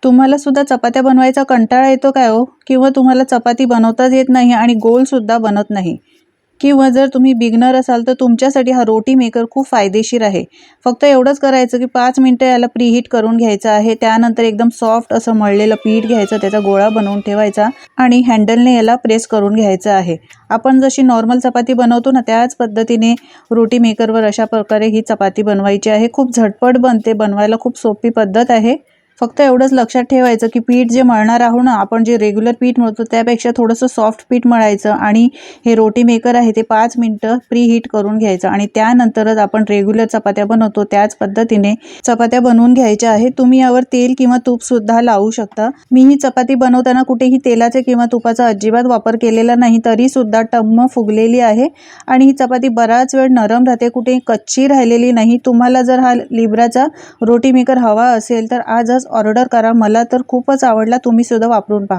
तुम्हाला सुद्धा चपात्या बनवायचा कंटाळा येतो काय हो? किंवा तुम्हाला चपाती बनवताच येत नाही आणि गोलसुद्धा बनत नाही, किंवा जर तुम्ही बिगनर असाल तर तुमच्यासाठी हा रोटी मेकर खूप फायदेशीर आहे. फक्त एवढंच करायचं की 5 मिनिटं याला प्रीहीट करून घ्यायचं आहे. त्यानंतर एकदम सॉफ्ट असं मळलेलं पीठ घ्यायचं, त्याचा गोळा बनवून ठेवायचा आणि हँडलने याला प्रेस करून घ्यायचं आहे. आपण जशी नॉर्मल चपाती बनवतो ना, त्याच पद्धतीने रोटी मेकरवर अशा प्रकारे ही चपाती बनवायची आहे. खूप झटपट बनते, बनवायला खूप सोपी पद्धत आहे. फक्त एवढंच लक्षात ठेवायचं की पीठ जे मळणार आहोत ना, आपण जे रेग्युलर पीठ मळतो त्यापेक्षा थोडंसं सॉफ्ट पीठ मळायचं आणि हे रोटी मेकर आहे ते 5 मिनिटं प्रीहीट करून घ्यायचं आणि त्यानंतरच आपण रेग्युलर चपात्या बनवतो त्याच पद्धतीने चपात्या बनवून घ्यायच्या आहेत. तुम्ही यावर तेल किंवा तूपसुद्धा लावू शकता. मी ही चपाती बनवताना कुठेही तेलाचे किंवा तुपाचा अजिबात वापर केलेला नाही, तरीसुद्धा टम्म फुगलेली आहे आणि ही चपाती बराच वेळ नरम राहते, कुठे कच्ची राहिलेली नाही. तुम्हाला जर हा लिब्राचा रोटी मेकर हवा असेल तर आजच ऑर्डर करा. मला तर खूपच आवडला, तुम्ही सुद्धा वापरून पहा.